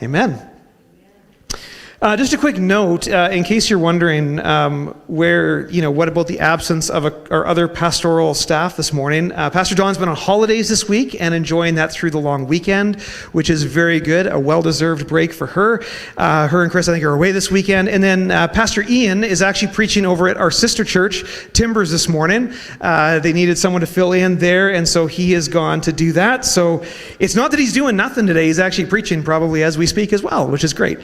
Amen. Just a quick note, in case you're wondering what about the absence of our other pastoral staff this morning. Pastor Dawn's been on holidays this week and enjoying that through the long weekend, which is very good, a well-deserved break for her. Her and Chris, I think, are away this weekend. And then Pastor Ian is actually preaching over at our sister church, Timbers, this morning. They needed someone to fill in there, and so he has gone to do that. So it's not that he's doing nothing today. He's actually preaching probably as we speak as well, which is great.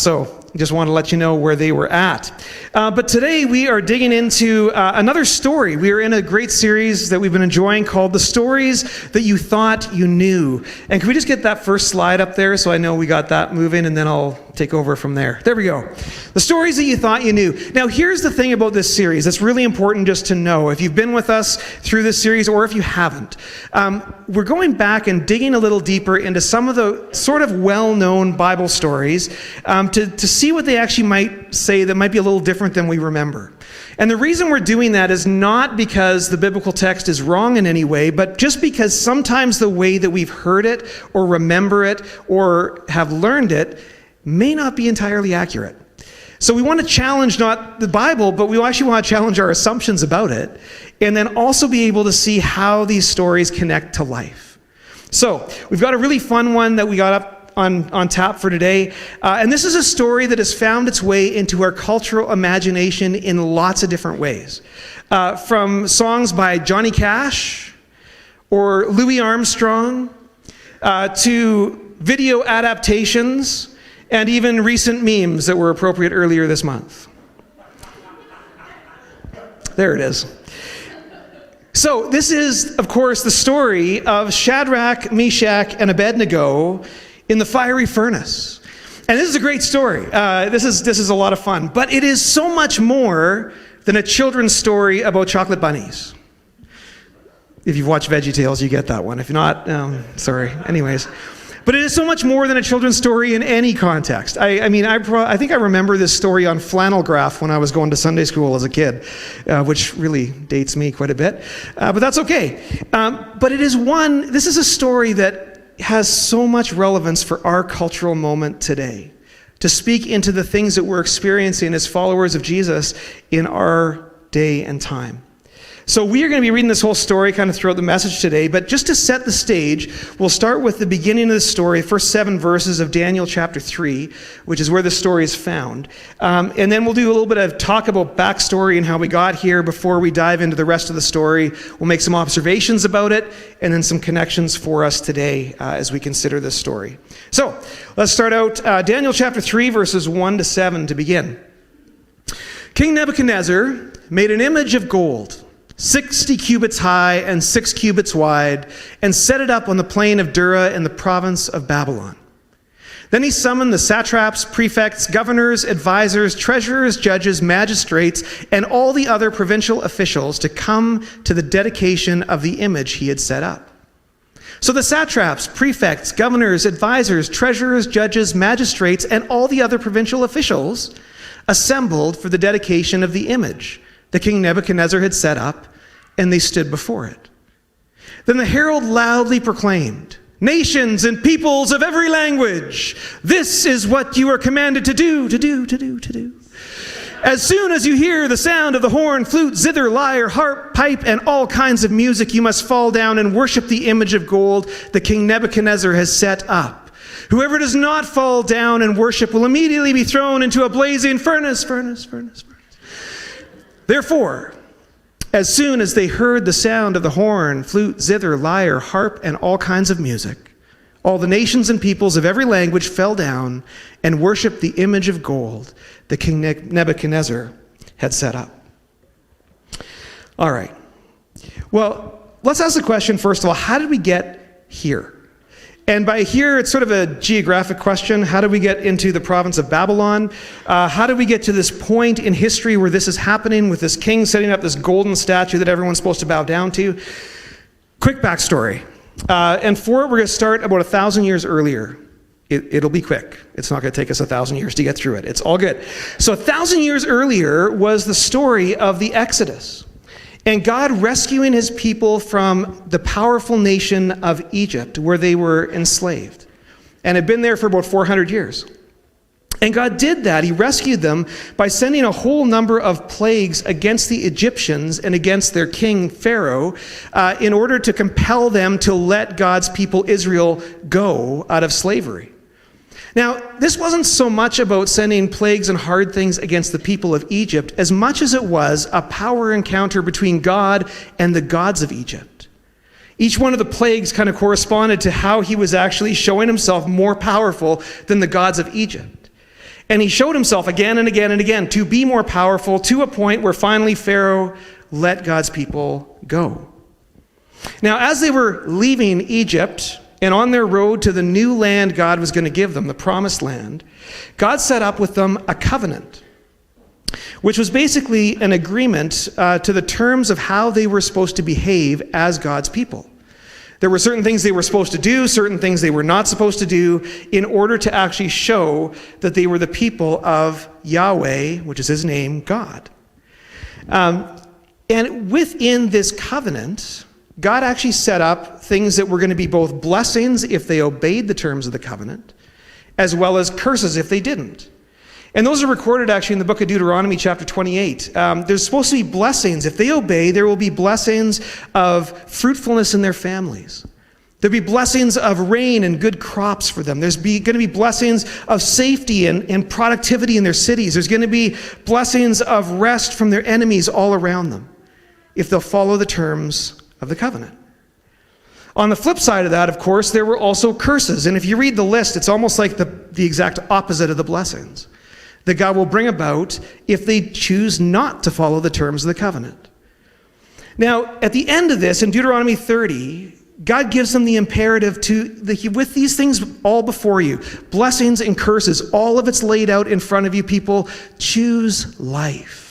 So just want to let you know where they were at. But today we are digging into another story. We are in a great series that we've been enjoying called The Stories That You Thought You Knew. And can we just get that first slide up there so I know we got that moving, and then I'll take over from there. There we go. The Stories That You Thought You Knew. Now here's the thing about this series that's really important just to know. If you've been with us through this series or if you haven't, we're going back and digging a little deeper into some of the sort of well-known Bible stories to see what they actually might say that might be a little different than we remember. And the reason we're doing that is not because the biblical text is wrong in any way, but just because sometimes the way that we've heard it or remember it or have learned it may not be entirely accurate. So we want to challenge not the Bible, but we actually want to challenge our assumptions about it, and then also be able to see how these stories connect to life. So we've got a really fun one that we got up on tap for today. And this is a story that has found its way into our cultural imagination in lots of different ways. From songs by Johnny Cash or Louis Armstrong to video adaptations and even recent memes that were appropriate earlier this month. There it is. So this is, of course, the story of Shadrach, Meshach, and Abednego in the fiery furnace. And this is a great story. This is a lot of fun. But it is so much more than a children's story about chocolate bunnies. If you've watched VeggieTales, you get that one. If not, sorry. Anyways. But it is so much more than a children's story in any context. I think I remember this story on flannel graph when I was going to Sunday school as a kid, which really dates me quite a bit. But that's okay. But this is a story that has so much relevance for our cultural moment today, to speak into the things that we're experiencing as followers of Jesus in our day and time. So we are going to be reading this whole story kind of throughout the message today, but just to set the stage, we'll start with the beginning of the story, first 7 verses of Daniel chapter 3, which is where the story is found. And then we'll do a little bit of talk about backstory and how we got here before we dive into the rest of the story. We'll make some observations about it, and then some connections for us today as we consider this story. So let's start out Daniel chapter 3, verses 1 to 7 to begin. King Nebuchadnezzar made an image of gold, 60 cubits high and 6 cubits wide, and set it up on the plain of Dura in the province of Babylon. Then he summoned the satraps, prefects, governors, advisors, treasurers, judges, magistrates, and all the other provincial officials to come to the dedication of the image he had set up. So the satraps, prefects, governors, advisors, treasurers, judges, magistrates, and all the other provincial officials assembled for the dedication of the image that King Nebuchadnezzar had set up, and they stood before it. Then the herald loudly proclaimed, "Nations and peoples of every language, this is what you are commanded to do. As soon as you hear the sound of the horn, flute, zither, lyre, harp, pipe, and all kinds of music, you must fall down and worship the image of gold that King Nebuchadnezzar has set up. Whoever does not fall down and worship will immediately be thrown into a blazing furnace. Therefore, as soon as they heard the sound of the horn, flute, zither, lyre, harp, and all kinds of music, all the nations and peoples of every language fell down and worshiped the image of gold that King Nebuchadnezzar had set up." All right. Well, let's ask the question, first of all, how did we get here? And by here, it's sort of a geographic question. How did we get into the province of Babylon? How did we get to this point in history where this is happening with this king setting up this golden statue that everyone's supposed to bow down to? Quick backstory. And for it, we're going to start about 1,000 years earlier. It'll be quick. It's not going to take us 1,000 years to get through it. It's all good. So 1,000 years earlier was the story of the Exodus, and God rescuing his people from the powerful nation of Egypt, where they were enslaved. and had been there for about 400 years. And God did that. He rescued them by sending a whole number of plagues against the Egyptians and against their king, Pharaoh, in order to compel them to let God's people, Israel, go out of slavery. Now, this wasn't so much about sending plagues and hard things against the people of Egypt as much as it was a power encounter between God and the gods of Egypt. Each one of the plagues kind of corresponded to how he was actually showing himself more powerful than the gods of Egypt. And he showed himself again and again and again to be more powerful, to a point where finally Pharaoh let God's people go. Now, as they were leaving Egypt and on their road to the new land God was going to give them, the promised land, God set up with them a covenant, which was basically an agreement to the terms of how they were supposed to behave as God's people. There were certain things they were supposed to do, certain things they were not supposed to do, in order to actually show that they were the people of Yahweh, which is his name, God. And within this covenant, God actually set up things that were going to be both blessings if they obeyed the terms of the covenant, as well as curses if they didn't. And those are recorded actually in the book of Deuteronomy chapter 28. There's supposed to be blessings. If they obey, there will be blessings of fruitfulness in their families. There'll be blessings of rain and good crops for them. There's going to be blessings of safety and productivity in their cities. There's going to be blessings of rest from their enemies all around them if they'll follow the terms of the covenant. On the flip side of that, of course, there were also curses. And if you read the list, it's almost like the exact opposite of the blessings that God will bring about if they choose not to follow the terms of the covenant. Now, at the end of this, in Deuteronomy 30, God gives them the imperative with these things all before you, blessings and curses, all of it's laid out in front of you, people, choose life.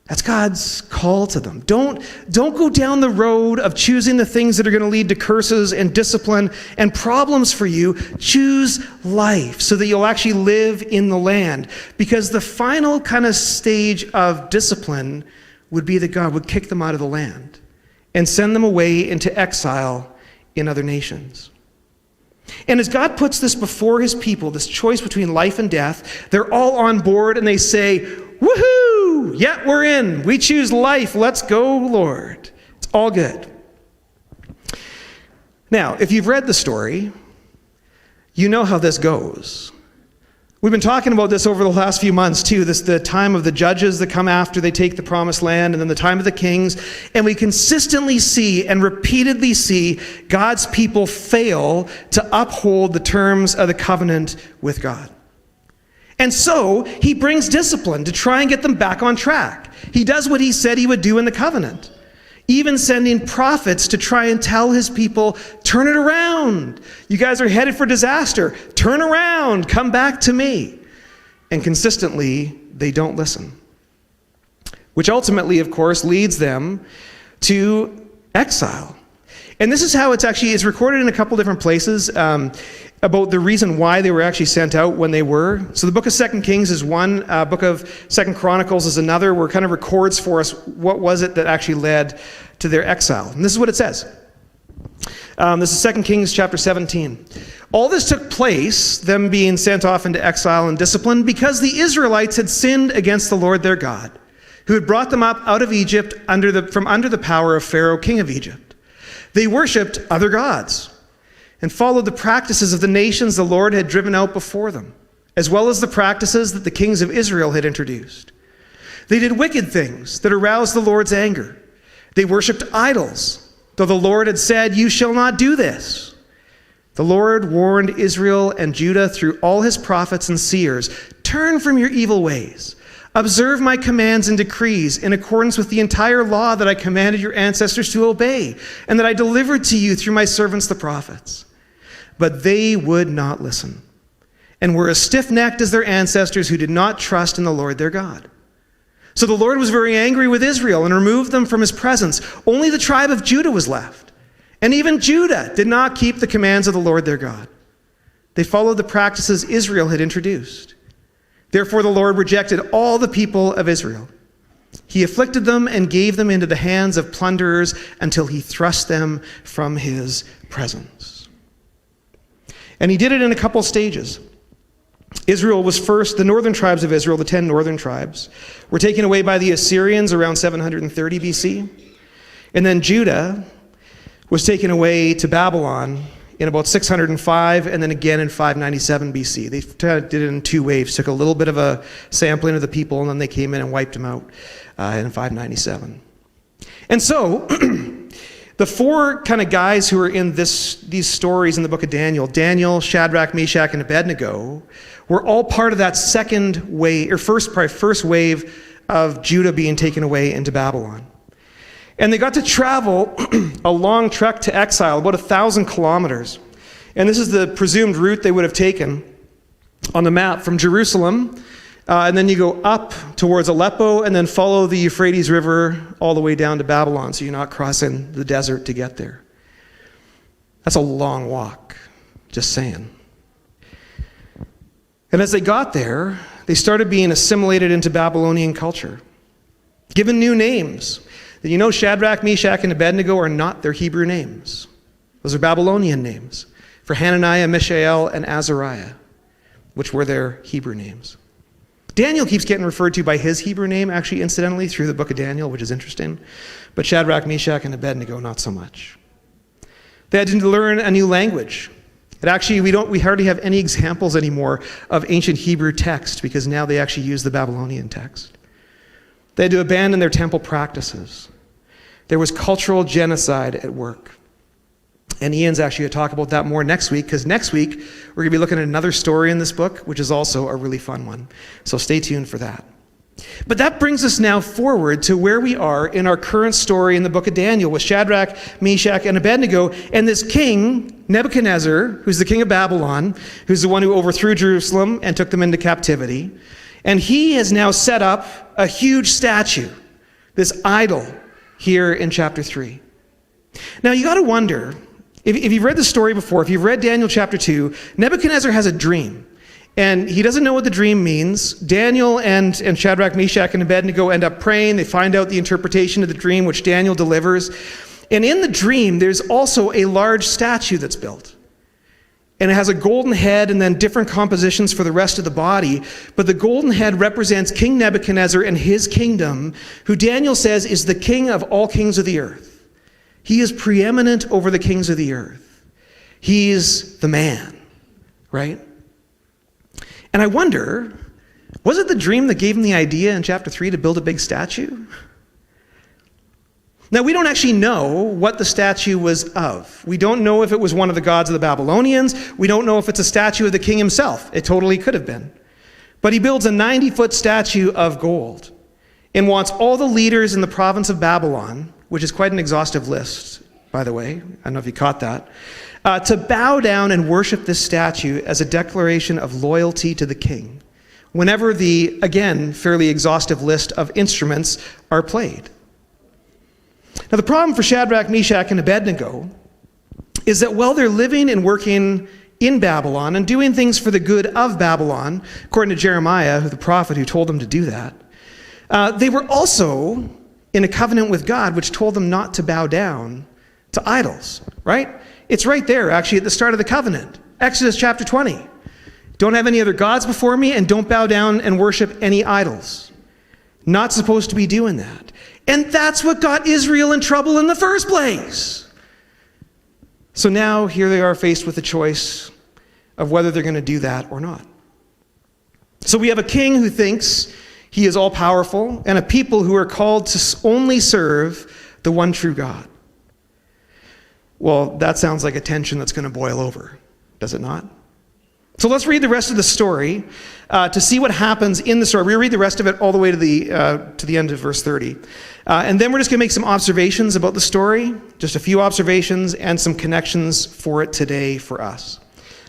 That's God's call to them. Don't go down the road of choosing the things that are going to lead to curses and discipline and problems for you. Choose life so that you'll actually live in the land. Because the final kind of stage of discipline would be that God would kick them out of the land and send them away into exile in other nations. And as God puts this before his people, this choice between life and death, they're all on board and they say, woohoo! Yeah, we're in. We choose life. Let's go, Lord. It's all good. Now, if you've read the story, you know how this goes. We've been talking about this over the last few months too, the time of the judges that come after they take the promised land, and then the time of the kings, and we consistently see and repeatedly see God's people fail to uphold the terms of the covenant with God. And so he brings discipline to try and get them back on track. He does what he said he would do in the covenant, even sending prophets to try and tell his people, turn it around. You guys are headed for disaster. Turn around. Come back to me. And consistently, they don't listen. Which ultimately, of course, leads them to exile. And this is how it's recorded in a couple different places about the reason why they were actually sent out when they were. So the book of 2 Kings is one, book of 2 Chronicles is another, where it kind of records for us what was it that actually led to their exile. And this is what it says. This is 2 Kings chapter 17. All this took place, them being sent off into exile and discipline, because the Israelites had sinned against the Lord their God, who had brought them up out of Egypt from under the power of Pharaoh, king of Egypt. They worshipped other gods and followed the practices of the nations the Lord had driven out before them, as well as the practices that the kings of Israel had introduced. They did wicked things that aroused the Lord's anger. They worshipped idols, though the Lord had said, "You shall not do this." The Lord warned Israel and Judah through all his prophets and seers, "Turn from your evil ways. Observe my commands and decrees in accordance with the entire law that I commanded your ancestors to obey, and that I delivered to you through my servants the prophets." But they would not listen, and were as stiff-necked as their ancestors who did not trust in the Lord their God. So the Lord was very angry with Israel and removed them from his presence. Only the tribe of Judah was left, and even Judah did not keep the commands of the Lord their God. They followed the practices Israel had introduced. Therefore the Lord rejected all the people of Israel. He afflicted them and gave them into the hands of plunderers until he thrust them from his presence. And he did it in a couple stages. Israel was first, the northern tribes of Israel, the 10 northern tribes, were taken away by the Assyrians around 730 BC. And then Judah was taken away to Babylon in about 605, and then again in 597 BC. They did it in two waves, took a little bit of a sampling of the people, and then they came in and wiped them out in 597. And so, the four kind of guys who are in these stories in the book of Daniel, Daniel, Shadrach, Meshach, and Abednego, were all part of that second wave, or first wave of Judah being taken away into Babylon. And they got to travel a long trek to exile, about 1,000 kilometers. And this is the presumed route they would have taken on the map from Jerusalem. And then you go up towards Aleppo and then follow the Euphrates River all the way down to Babylon, so you're not crossing the desert to get there. That's a long walk, just saying. And as they got there, they started being assimilated into Babylonian culture, given new names. You know, Shadrach, Meshach, and Abednego are not their Hebrew names. Those are Babylonian names for Hananiah, Mishael, and Azariah, which were their Hebrew names. Daniel keeps getting referred to by his Hebrew name, actually, incidentally, through the book of Daniel, which is interesting. But Shadrach, Meshach, and Abednego, not so much. They had to learn a new language. And actually, we hardly have any examples anymore of ancient Hebrew text, because now they actually use the Babylonian text. They had to abandon their temple practices. There was cultural genocide at work. And Ian's actually going to talk about that more next week, because next week we're going to be looking at another story in this book, which is also a really fun one. So stay tuned for that. But that brings us now forward to where we are in our current story in the book of Daniel with Shadrach, Meshach, and Abednego, and this king, Nebuchadnezzar, who's the king of Babylon, who's the one who overthrew Jerusalem and took them into captivity. And he has now set up a huge statue, this idol, here in chapter 3. Now you got to wonder, if you've read the story before, if you've read Daniel chapter 2, Nebuchadnezzar has a dream. And he doesn't know what the dream means. Daniel and Shadrach, Meshach, and Abednego end up praying. They find out the interpretation of the dream, which Daniel delivers. And in the dream, there's also a large statue that's built. And it has a golden head and then different compositions for the rest of the body. But the golden head represents King Nebuchadnezzar and his kingdom, who Daniel says is the king of all kings of the earth. He is preeminent over the kings of the earth. He's the man, right? And I wonder, was it the dream that gave him the idea in chapter 3 to build a big statue? Now, we don't actually know what the statue was of. We don't know if it was one of the gods of the Babylonians. We don't know if it's a statue of the king himself. It totally could have been. But he builds a 90-foot statue of gold and wants all the leaders in the province of Babylon, which is quite an exhaustive list, by the way. I don't know if you caught that. To bow down and worship this statue as a declaration of loyalty to the king, whenever the, again, fairly exhaustive list of instruments are played. Now, the problem for Shadrach, Meshach, and Abednego is that while they're living and working in Babylon and doing things for the good of Babylon, according to Jeremiah, the prophet who told them to do that, they were also in a covenant with God, which told them not to bow down to idols, right? It's right there, actually, at the start of the covenant. Exodus chapter 20. Don't have any other gods before me, and don't bow down and worship any idols. Not supposed to be doing that. And that's what got Israel in trouble in the first place. So now, here they are faced with the choice of whether they're going to do that or not. So we have a king who thinks he is all-powerful, and a people who are called to only serve the one true God. Well, that sounds like a tension that's going to boil over, does it not? So let's read the rest of the story to see what happens in the story. We'll read the rest of it all the way to the end of verse 30. And then we're just going to make some observations about the story, just a few observations and some connections for it today for us.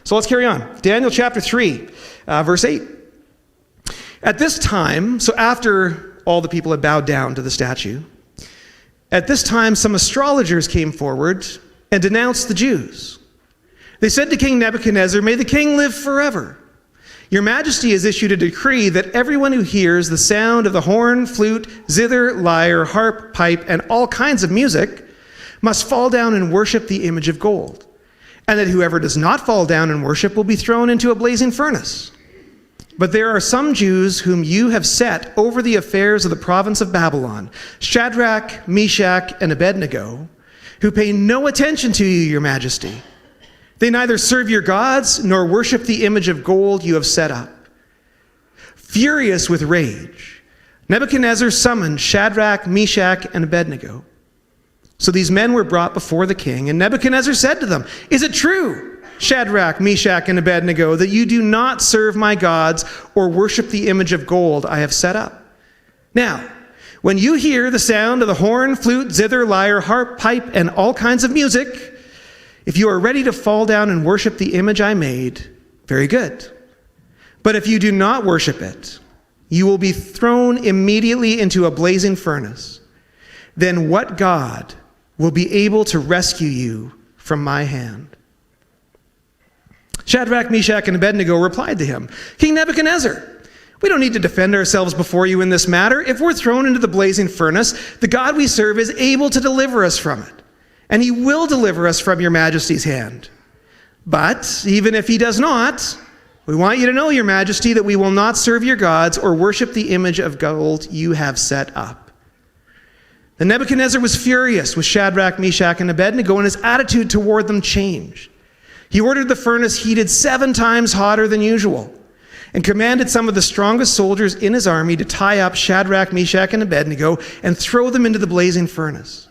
So let's carry on. Daniel chapter 3, verse 8. At this time, so after all the people had bowed down to the statue, at this time some astrologers came forward and denounced the Jews. They said to King Nebuchadnezzar, "May the king live forever. Your majesty has issued a decree that everyone who hears the sound of the horn, flute, zither, lyre, harp, pipe, and all kinds of music must fall down and worship the image of gold. and that whoever does not fall down and worship will be thrown into a blazing furnace. But there are some Jews whom you have set over the affairs of the province of Babylon, Shadrach, Meshach, and Abednego, who pay no attention to you, your majesty. They neither serve your gods nor worship the image of gold you have set up. Furious with rage, Nebuchadnezzar summoned Shadrach, Meshach, and Abednego. So these men were brought before the king, and Nebuchadnezzar said to them, "Is it true, Shadrach, Meshach, and Abednego, that you do not serve my gods or worship the image of gold I have set up? Now, when you hear the sound of the horn, flute, zither, lyre, harp, pipe, and all kinds of music, if you are ready to fall down and worship the image I made, very good. But if you do not worship it, you will be thrown immediately into a blazing furnace. Then what God will be able to rescue you from my hand?" Shadrach, Meshach, and Abednego replied to him, "King Nebuchadnezzar, we don't need to defend ourselves before you in this matter. If we're thrown into the blazing furnace, the God we serve is able to deliver us from it, and he will deliver us from your majesty's hand. But even if he does not, we want you to know, your majesty, that we will not serve your gods or worship the image of gold you have set up." Then Nebuchadnezzar was furious with Shadrach, Meshach, and Abednego, and his attitude toward them changed. He ordered the furnace heated 7 times hotter than usual, and commanded some of the strongest soldiers in his army to tie up Shadrach, Meshach, and Abednego and throw them into the blazing furnace.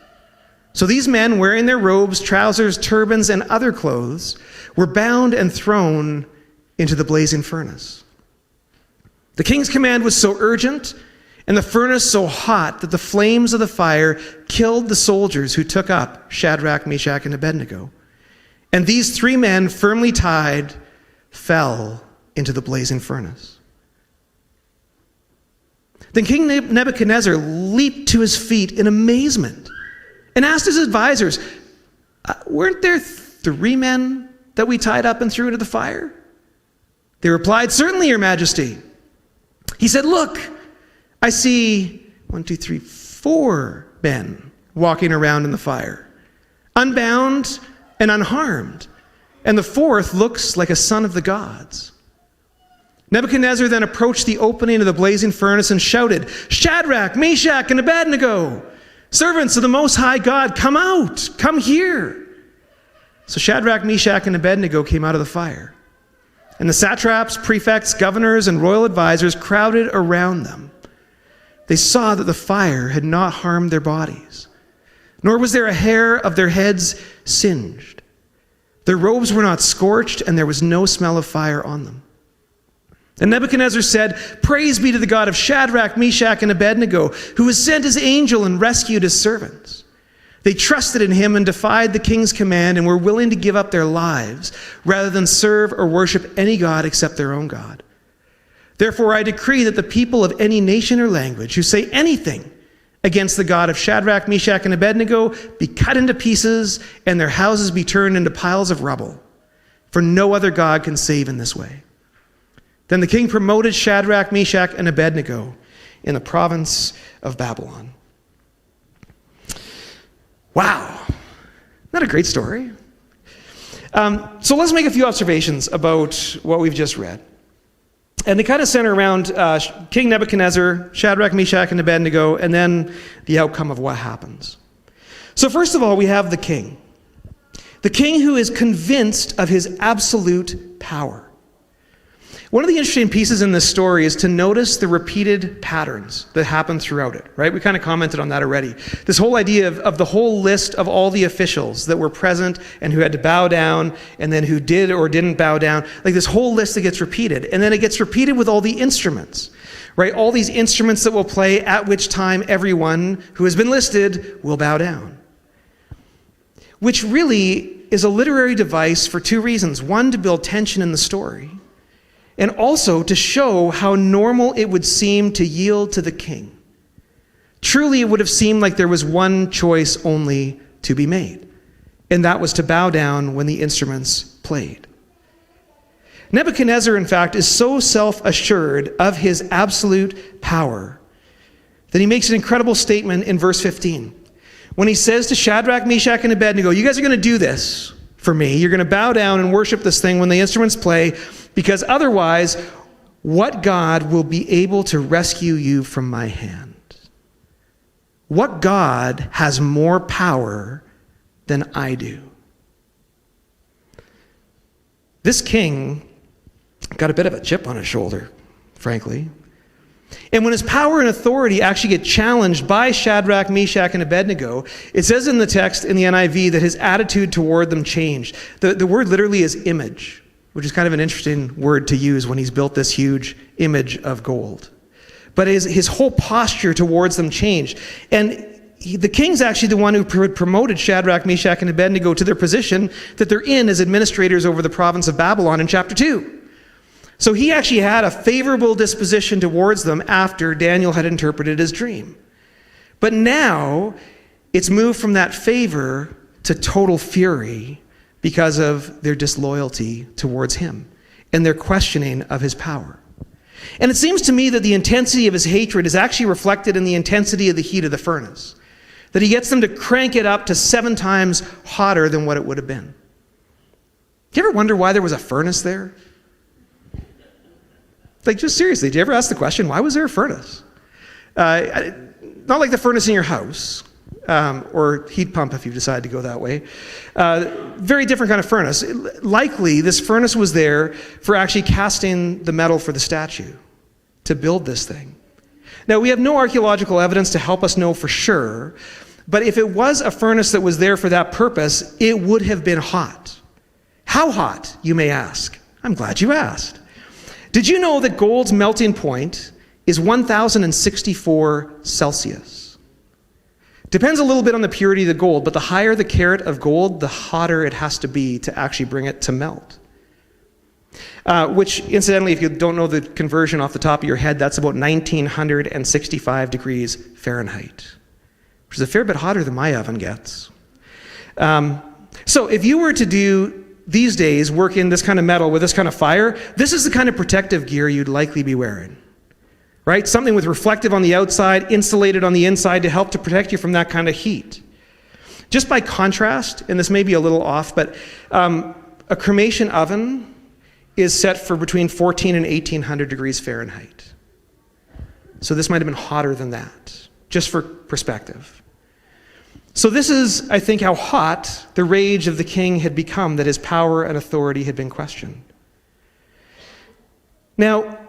So these men, wearing their robes, trousers, turbans, and other clothes, were bound and thrown into the blazing furnace. The king's command was so urgent and the furnace so hot that the flames of the fire killed the soldiers who took up Shadrach, Meshach, and Abednego. And these 3 men, firmly tied, fell into the blazing furnace. Then King Nebuchadnezzar leaped to his feet in amazement and asked his advisors, "Weren't there 3 men that we tied up and threw into the fire?" They replied, "Certainly, your majesty." He said, "Look, I see 4 men walking around in the fire, unbound and unharmed, and the 4th looks like a son of the gods." Nebuchadnezzar then approached the opening of the blazing furnace and shouted, "Shadrach, Meshach, and Abednego, servants of the Most High God, come out, come here." So Shadrach, Meshach, and Abednego came out of the fire. And the satraps, prefects, governors, and royal advisors crowded around them. They saw that the fire had not harmed their bodies, nor was there a hair of their heads singed. Their robes were not scorched, and there was no smell of fire on them. And Nebuchadnezzar said, "Praise be to the God of Shadrach, Meshach, and Abednego, who has sent his angel and rescued his servants. They trusted in him and defied the king's command and were willing to give up their lives rather than serve or worship any god except their own God. Therefore, I decree that the people of any nation or language who say anything against the God of Shadrach, Meshach, and Abednego be cut into pieces and their houses be turned into piles of rubble, for no other God can save in this way." Then the king promoted Shadrach, Meshach, and Abednego in the province of Babylon. Wow. Isn't that a great story? So let's make a few observations about what we've just read. And they kind of center around King Nebuchadnezzar, Shadrach, Meshach, and Abednego, and then the outcome of what happens. So first of all, we have the king. The king who is convinced of his absolute power. One of the interesting pieces in this story is to notice the repeated patterns that happen throughout it, right? We kind of commented on that already. This whole idea of the whole list of all the officials that were present and who had to bow down, and then who did or didn't bow down, like this whole list that gets repeated. And then it gets repeated with all the instruments, right? All these instruments that will play, at which time everyone who has been listed will bow down. Which really is a literary device for 2 reasons. One, to build tension in the story, and also to show how normal it would seem to yield to the king. Truly, it would have seemed like there was one choice only to be made, and that was to bow down when the instruments played. Nebuchadnezzar, in fact, is so self-assured of his absolute power that he makes an incredible statement in verse 15. When he says to Shadrach, Meshach, and Abednego, "You guys are going to do this for me. You're going to bow down and worship this thing when the instruments play, because otherwise, what God will be able to rescue you from my hand? What God has more power than I do? This king got a bit of a chip on his shoulder, frankly. And when his power and authority actually get challenged by Shadrach, Meshach, and Abednego, it says in the text in the NIV that his attitude toward them changed. The word literally is image, which is kind of an interesting word to use when he's built this huge image of gold. But his whole posture towards them changed. And the king's actually the one who promoted Shadrach, Meshach, and Abednego to their position that they're in as administrators over the province of Babylon in chapter 2. So he actually had a favorable disposition towards them after Daniel had interpreted his dream. But now it's moved from that favor to total fury because of their disloyalty towards him and their questioning of his power. And it seems to me that the intensity of his hatred is actually reflected in the intensity of the heat of the furnace. That he gets them to crank it up to 7 times hotter than what it would have been. Do you ever wonder why there was a furnace there? Like, just seriously, do you ever ask the question, why was there a furnace? Not like the furnace in your house, or heat pump if you decide to go that way. Very different kind of furnace. Likely, this furnace was there for actually casting the metal for the statue, to build this thing. Now, we have no archaeological evidence to help us know for sure, but if it was a furnace that was there for that purpose, it would have been hot. How hot, you may ask? I'm glad you asked. Did you know that gold's melting point is 1,064 Celsius? Depends a little bit on the purity of the gold, but the higher the carat of gold, the hotter it has to be to actually bring it to melt. Which, incidentally, if you don't know the conversion off the top of your head, that's about 1,965 degrees Fahrenheit, which is a fair bit hotter than my oven gets. So if you were to do, these days, work in this kind of metal with this kind of fire, this is the kind of protective gear you'd likely be wearing. Right? Something with reflective on the outside, insulated on the inside to help to protect you from that kind of heat. Just by contrast, and this may be a little off, but a cremation oven is set for between 1,400 and 1,800 degrees Fahrenheit. So this might have been hotter than that, just for perspective. So this is, I think, how hot the rage of the king had become, that his power and authority had been questioned. Now,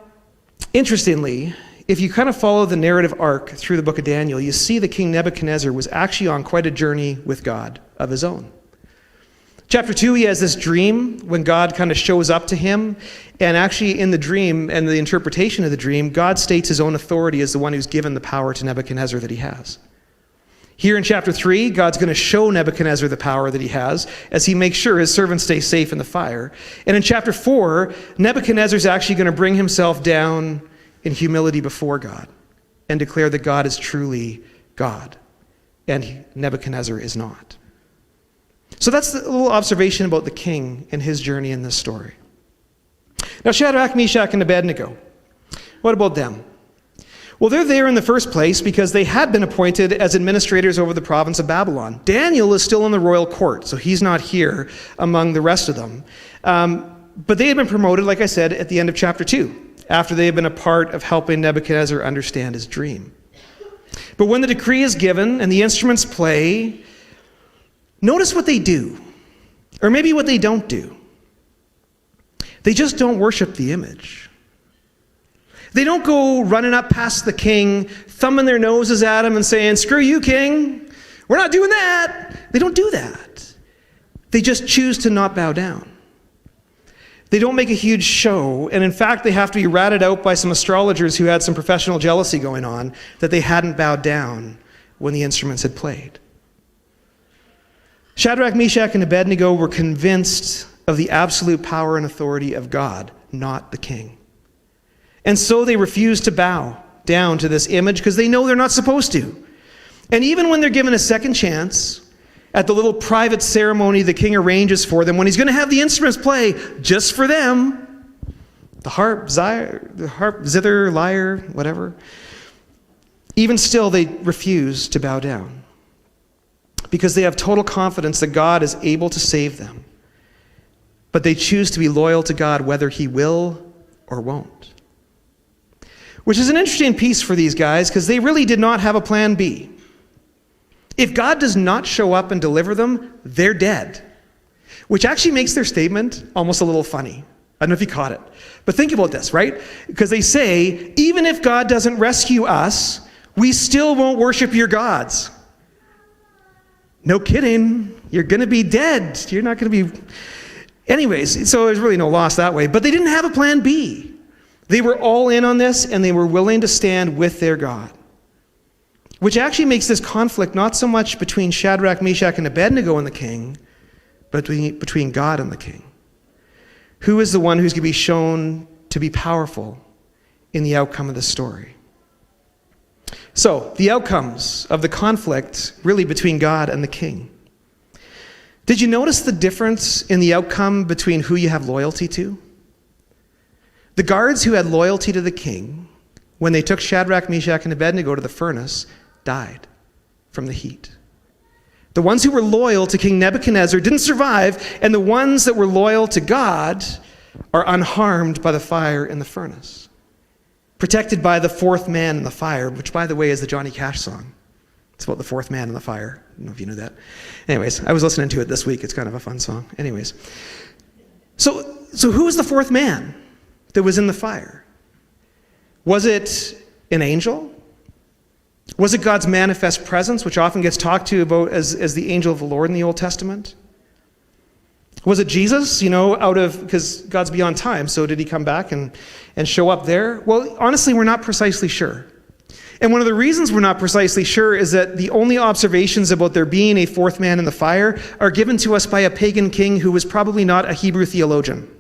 interestingly, if you kind of follow the narrative arc through the book of Daniel, you see that King Nebuchadnezzar was actually on quite a journey with God of his own. Chapter 2, he has this dream when God kind of shows up to him, and actually in the dream and the interpretation of the dream, God states his own authority as the one who's given the power to Nebuchadnezzar that he has. Here in chapter 3, God's going to show Nebuchadnezzar the power that he has as he makes sure his servants stay safe in the fire. And in chapter 4, Nebuchadnezzar's actually going to bring himself down in humility before God and declare that God is truly God and Nebuchadnezzar is not. So that's the little observation about the king and his journey in this story. Now, Shadrach, Meshach, and Abednego, what about them? Well, they're there in the first place because they had been appointed as administrators over the province of Babylon. Daniel is still in the royal court, so he's not here among the rest of them. But they had been promoted, like I said, at the end of chapter 2, after they had been a part of helping Nebuchadnezzar understand his dream. But when the decree is given and the instruments play, notice what they do, or maybe what they don't do. They just don't worship the image. They don't go running up past the king, thumbing their noses at him and saying, "Screw you, king. We're not doing that." They don't do that. They just choose to not bow down. They don't make a huge show, and in fact, they have to be ratted out by some astrologers who had some professional jealousy going on that they hadn't bowed down when the instruments had played. Shadrach, Meshach, and Abednego were convinced of the absolute power and authority of God, not the king. And so they refuse to bow down to this image because they know they're not supposed to. And even when they're given a second chance at the little private ceremony the king arranges for them, when he's going to have the instruments play just for them, the harp, zither, lyre, whatever, even still they refuse to bow down because they have total confidence that God is able to save them but they choose to be loyal to God whether he will or won't. Which is an interesting piece for these guys because they really did not have a plan B. If God does not show up and deliver them, they're dead. Which actually makes their statement almost a little funny. I don't know if you caught it. But think about this, right? Because they say, even if God doesn't rescue us, we still won't worship your gods. No kidding. You're going to be dead. You're not going to be... Anyways, so there's really no loss that way. But they didn't have a plan B. They were all in on this, and they were willing to stand with their God. Which actually makes this conflict not so much between Shadrach, Meshach, and Abednego and the king, but between God and the king. Who is the one who's going to be shown to be powerful in the outcome of the story? So, the outcomes of the conflict really between God and the king. Did you notice the difference in the outcome between who you have loyalty to? The guards who had loyalty to the king, when they took Shadrach, Meshach, and Abednego to the furnace, died from the heat. The ones who were loyal to King Nebuchadnezzar didn't survive, and the ones that were loyal to God are unharmed by the fire in the furnace. Protected by the fourth man in the fire, which, by the way, is the Johnny Cash song. It's about the fourth man in the fire. I don't know if you knew that. Anyways, I was listening to it this week. It's kind of a fun song. Anyways. So who was the fourth man that was in the fire? Was it an angel? Was it God's manifest presence, which often gets talked to about as the angel of the Lord in the Old Testament? Was it Jesus, because God's beyond time, so did he come back and show up there? Well, honestly, we're not precisely sure. And one of the reasons we're not precisely sure is that the only observations about there being a fourth man in the fire are given to us by a pagan king who was probably not a Hebrew theologian.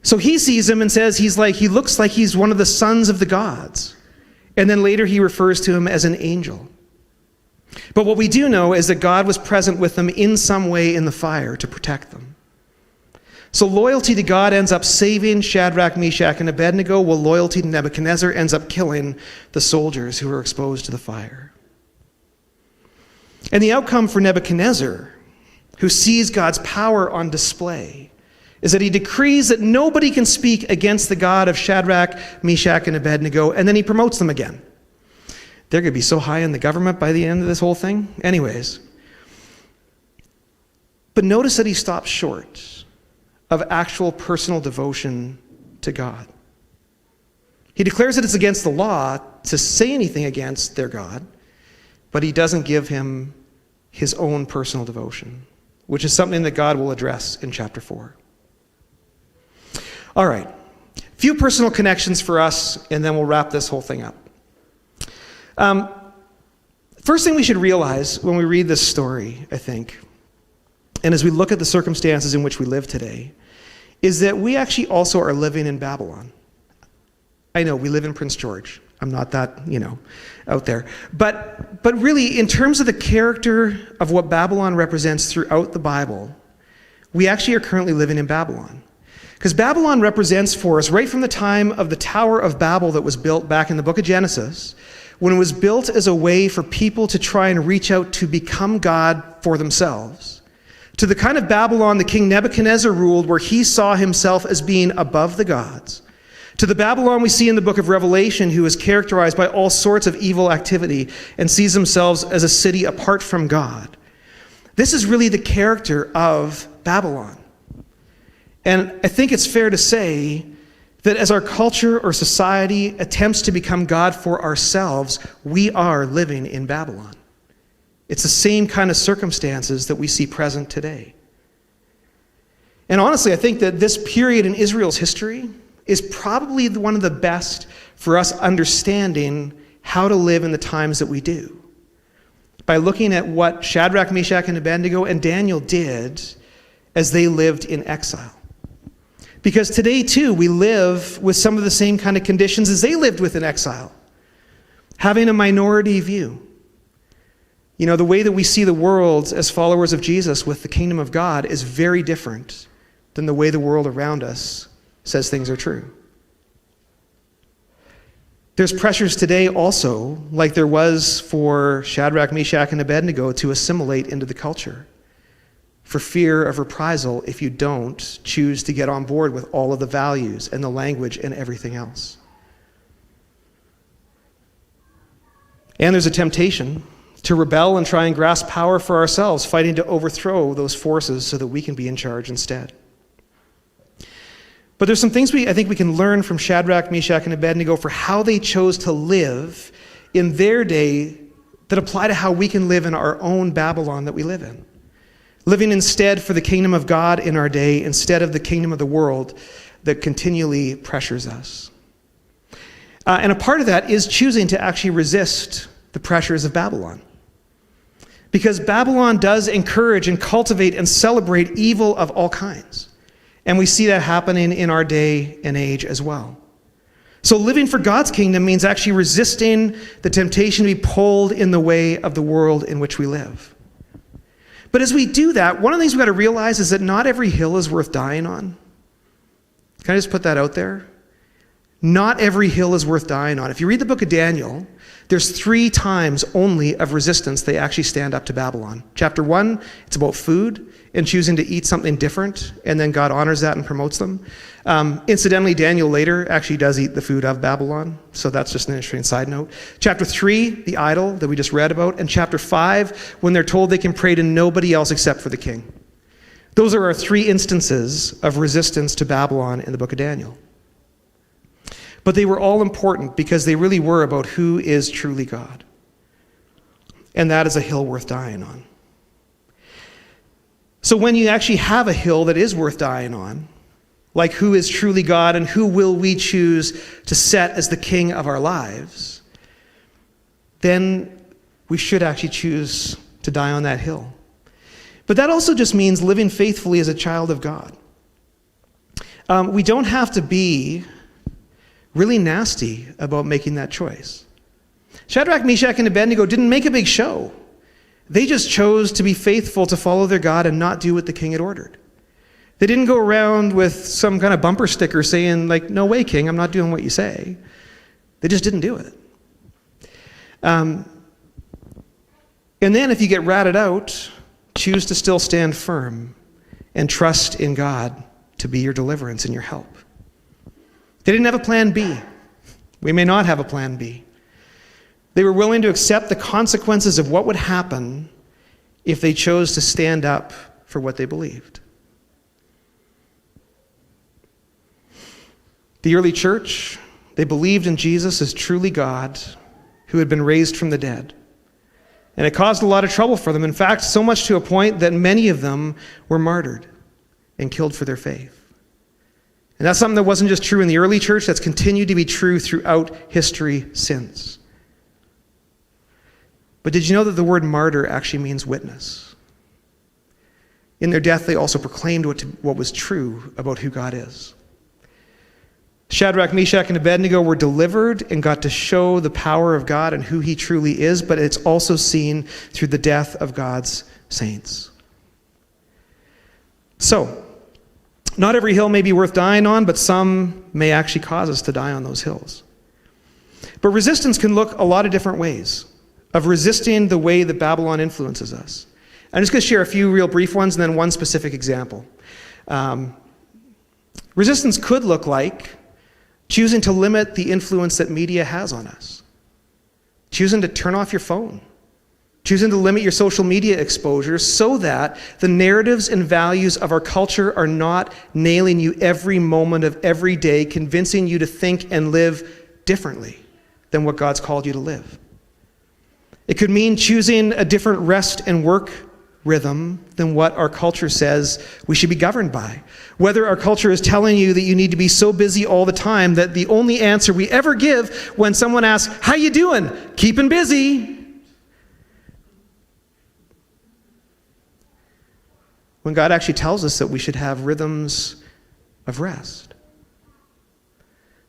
So he sees him and says he looks like he's one of the sons of the gods. And then later he refers to him as an angel. But what we do know is that God was present with them in some way in the fire to protect them. So loyalty to God ends up saving Shadrach, Meshach, and Abednego, while loyalty to Nebuchadnezzar ends up killing the soldiers who were exposed to the fire. And the outcome for Nebuchadnezzar, who sees God's power on display, is that he decrees that nobody can speak against the God of Shadrach, Meshach, and Abednego, and then he promotes them again. They're going to be so high in the government by the end of this whole thing. Anyways. But notice that he stops short of actual personal devotion to God. He declares that it's against the law to say anything against their God, but he doesn't give him his own personal devotion, which is something that God will address in chapter 4. All right, few personal connections for us, and then we'll wrap this whole thing up. First thing we should realize when we read this story, I think, and as we look at the circumstances in which we live today, is that we actually also are living in Babylon. I know, we live in Prince George. I'm not that, out there. But really, in terms of the character of what Babylon represents throughout the Bible, we actually are currently living in Babylon. Because Babylon represents for us, right from the time of the Tower of Babel that was built back in the book of Genesis, when it was built as a way for people to try and reach out to become God for themselves, to the kind of Babylon that King Nebuchadnezzar ruled, where he saw himself as being above the gods, to the Babylon we see in the book of Revelation, who is characterized by all sorts of evil activity and sees themselves as a city apart from God. This is really the character of Babylon. And I think it's fair to say that as our culture or society attempts to become God for ourselves, we are living in Babylon. It's the same kind of circumstances that we see present today. And honestly, I think that this period in Israel's history is probably one of the best for us understanding how to live in the times that we do, by looking at what Shadrach, Meshach, and Abednego and Daniel did as they lived in exile. Because today, too, we live with some of the same kind of conditions as they lived with in exile. Having a minority view. The way that we see the world as followers of Jesus with the kingdom of God is very different than the way the world around us says things are true. There's pressures today also, like there was for Shadrach, Meshach, and Abednego, to assimilate into the culture. for fear of reprisal if you don't choose to get on board with all of the values and the language and everything else. And there's a temptation to rebel and try and grasp power for ourselves, fighting to overthrow those forces so that we can be in charge instead. But there's some things I think we can learn from Shadrach, Meshach, and Abednego for how they chose to live in their day that apply to how we can live in our own Babylon that we live in. Living instead for the kingdom of God in our day instead of the kingdom of the world that continually pressures us. And a part of that is choosing to actually resist the pressures of Babylon. Because Babylon does encourage and cultivate and celebrate evil of all kinds. And we see that happening in our day and age as well. So living for God's kingdom means actually resisting the temptation to be pulled in the way of the world in which we live. But as we do that, one of the things we've got to realize is that not every hill is worth dying on. Can I just put that out there? Not every hill is worth dying on. If you read the book of Daniel, there's 3 times only of resistance they actually stand up to Babylon. Chapter 1, it's about food and choosing to eat something different, and then God honors that and promotes them. Incidentally, Daniel later actually does eat the food of Babylon, so that's just an interesting side note. Chapter 3, the idol that we just read about, and chapter 5, when they're told they can pray to nobody else except for the king. Those are our 3 instances of resistance to Babylon in the book of Daniel. But they were all important because they really were about who is truly God. And that is a hill worth dying on. So when you actually have a hill that is worth dying on, like who is truly God and who will we choose to set as the king of our lives, then we should actually choose to die on that hill. But that also just means living faithfully as a child of God. We don't have to be really nasty about making that choice. Shadrach, Meshach, and Abednego didn't make a big show. They just chose to be faithful to follow their God and not do what the king had ordered. They didn't go around with some kind of bumper sticker saying, like, no way, king, I'm not doing what you say. They just didn't do it. And then if you get ratted out, choose to still stand firm and trust in God to be your deliverance and your help. They didn't have a plan B. We may not have a plan B. They were willing to accept the consequences of what would happen if they chose to stand up for what they believed. The early church, they believed in Jesus as truly God who had been raised from the dead. And it caused a lot of trouble for them. In fact, so much to a point that many of them were martyred and killed for their faith. And that's something that wasn't just true in the early church, that's continued to be true throughout history since. But did you know that the word martyr actually means witness? In their death, they also proclaimed what was true about who God is. Shadrach, Meshach, and Abednego were delivered and got to show the power of God and who he truly is, but it's also seen through the death of God's saints. So, not every hill may be worth dying on, but some may actually cause us to die on those hills. But resistance can look a lot of different ways of resisting the way that Babylon influences us. I'm just going to share a few real brief ones and then one specific example. Resistance could look like choosing to limit the influence that media has on us. Choosing to turn off your phone. Choosing to limit your social media exposure so that the narratives and values of our culture are not nailing you every moment of every day, convincing you to think and live differently than what God's called you to live. It could mean choosing a different rest and work rhythm than what our culture says we should be governed by. Whether our culture is telling you that you need to be so busy all the time that the only answer we ever give when someone asks, "How you doing?" "Keeping busy." When God actually tells us that we should have rhythms of rest.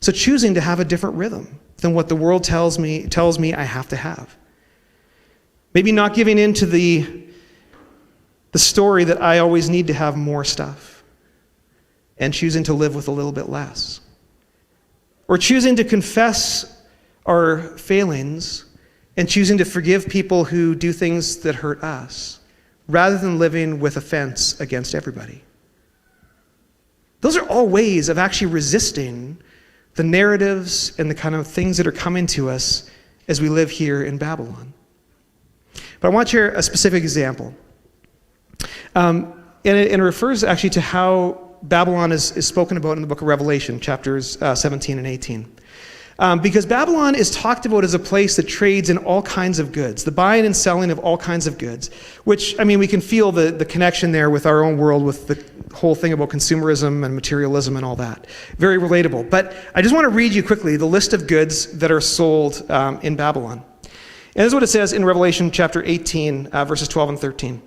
So choosing to have a different rhythm than what the world tells me I have to have. Maybe not giving in to the story that I always need to have more stuff and choosing to live with a little bit less. Or choosing to confess our failings and choosing to forgive people who do things that hurt us rather than living with offense against everybody. Those are all ways of actually resisting the narratives and the kind of things that are coming to us as we live here in Babylon. But I want to share a specific example. And it refers actually to how Babylon is spoken about in the book of Revelation, chapters 17 and 18. Because Babylon is talked about as a place that trades in all kinds of goods, the buying and selling of all kinds of goods, which, I mean, we can feel the connection there with our own world, with the whole thing about consumerism and materialism and all that. Very relatable. But I just want to read you quickly the list of goods that are sold in Babylon. And this is what it says in Revelation chapter 18, verses 12 and 13.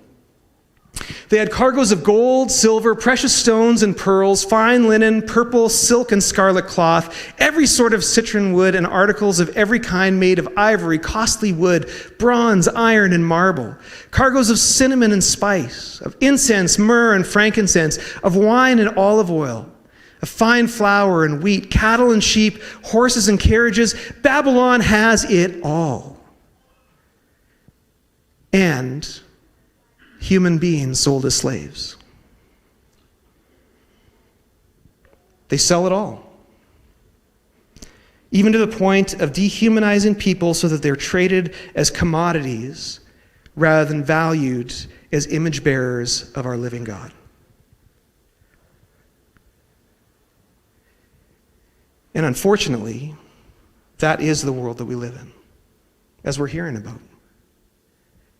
They had cargoes of gold, silver, precious stones and pearls, fine linen, purple, silk, and scarlet cloth, every sort of citron wood, and articles of every kind made of ivory, costly wood, bronze, iron, and marble. Cargoes of cinnamon and spice, of incense, myrrh, and frankincense, of wine and olive oil, of fine flour and wheat, cattle and sheep, horses and carriages. Babylon has it all. And human beings sold as slaves. They sell it all. Even to the point of dehumanizing people so that they're traded as commodities rather than valued as image bearers of our living God. And unfortunately, that is the world that we live in, as we're hearing about.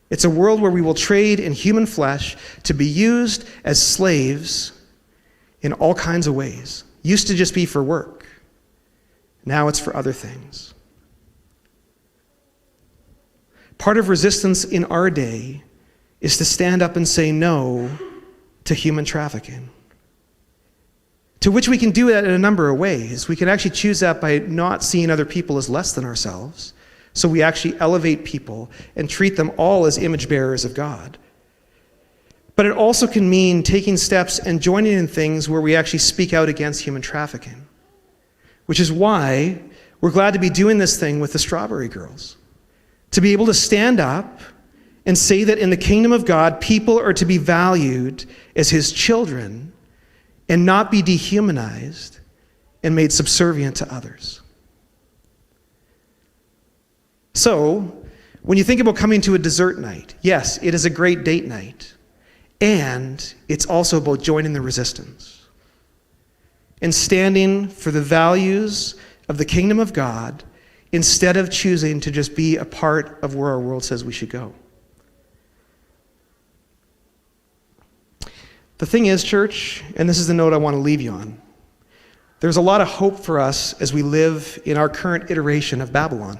It's a world where we will trade in human flesh to be used as slaves in all kinds of ways. Used to just be for work. Now it's for other things. Part of resistance in our day is to stand up and say no to human trafficking. To which we can do that in a number of ways. We can actually choose that by not seeing other people as less than ourselves. So we actually elevate people and treat them all as image bearers of God. But it also can mean taking steps and joining in things where we actually speak out against human trafficking. Which is why we're glad to be doing this thing with the Strawberry Girls. To be able to stand up and say that in the kingdom of God, people are to be valued as his children and not be dehumanized and made subservient to others. So, when you think about coming to a dessert night, yes, it is a great date night. And it's also about joining the resistance and standing for the values of the kingdom of God instead of choosing to just be a part of where our world says we should go. The thing is, church, and this is the note I want to leave you on, there's a lot of hope for us as we live in our current iteration of Babylon.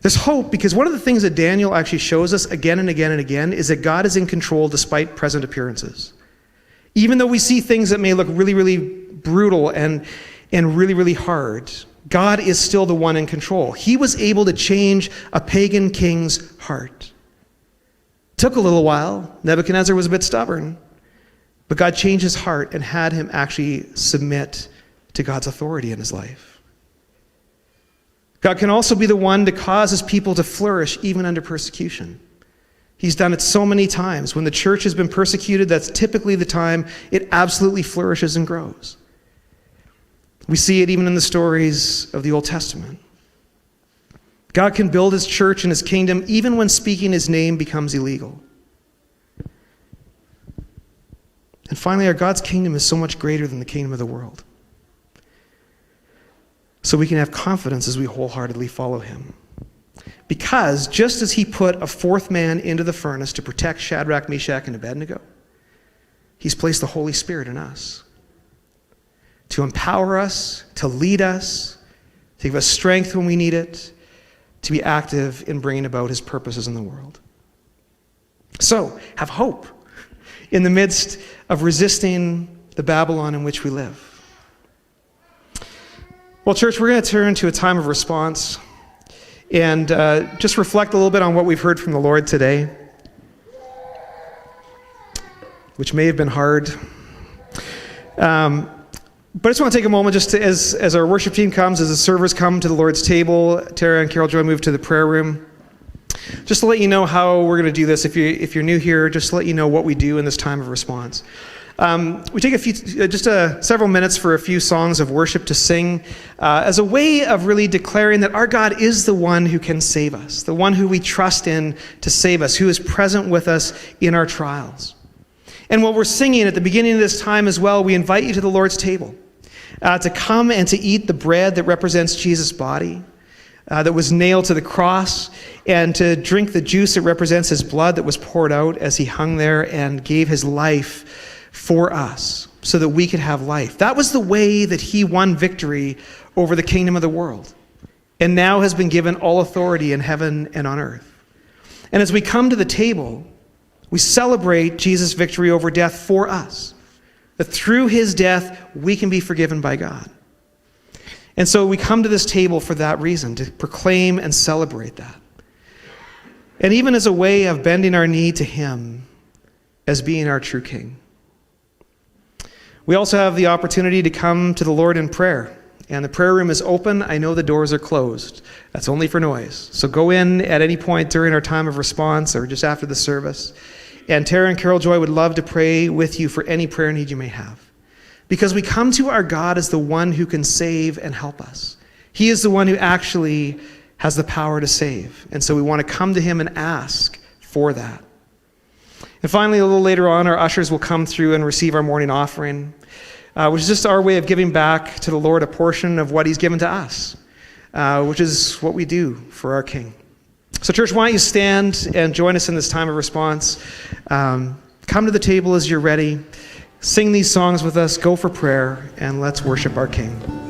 There's hope because one of the things that Daniel actually shows us again and again and again is that God is in control despite present appearances. Even though we see things that may look really, really brutal and really, really hard, God is still the one in control. He was able to change a pagan king's heart. It took a little while. Nebuchadnezzar was a bit stubborn. But God changed his heart and had him actually submit to God's authority in his life. God can also be the one that causes people to flourish even under persecution. He's done it so many times. When the church has been persecuted, that's typically the time it absolutely flourishes and grows. We see it even in the stories of the Old Testament. God can build his church and his kingdom even when speaking his name becomes illegal. And finally, our God's kingdom is so much greater than the kingdom of the world. So we can have confidence as we wholeheartedly follow him. Because just as he put a fourth man into the furnace to protect Shadrach, Meshach, and Abednego, he's placed the Holy Spirit in us to empower us, to lead us, to give us strength when we need it, to be active in bringing about his purposes in the world. So, have hope in the midst of resisting the Babylon in which we live. Well, church, we're going to turn to a time of response and just reflect a little bit on what we've heard from the Lord today, which may have been hard. But I just want to take a moment just to, as our worship team comes, as the servers come to the Lord's table, Tara and Carol Joy move to the prayer room. Just to let you know how we're going to do this, if you're new here, just to let you know what we do in this time of response. We take several minutes for a few songs of worship to sing as a way of really declaring that our God is the one who can save us, the one who we trust in to save us, who is present with us in our trials. And while we're singing at the beginning of this time as well, we invite you to the Lord's table to come and to eat the bread that represents Jesus' body that was nailed to the cross, and to drink the juice that represents his blood that was poured out as he hung there and gave his life for us so that we could have life. That was the way that he won victory over the kingdom of the world, and now has been given all authority in heaven and on earth. And as we come to the table, we celebrate Jesus' victory over death for us, that through his death we can be forgiven by God. And so we come to this table for that reason, to proclaim and celebrate that. And even as a way of bending our knee to him as being our true King. We also have the opportunity to come to the Lord in prayer. And the prayer room is open. I know the doors are closed. That's only for noise. So go in at any point during our time of response or just after the service. And Tara and Carol Joy would love to pray with you for any prayer need you may have. Because we come to our God as the one who can save and help us. He is the one who actually has the power to save. And so we want to come to him and ask for that. And finally, a little later on, our ushers will come through and receive our morning offering, which is just our way of giving back to the Lord a portion of what he's given to us, which is what we do for our King. So church, why don't you stand and join us in this time of response. Come to the table as you're ready. Sing these songs with us, go for prayer, and let's worship our King.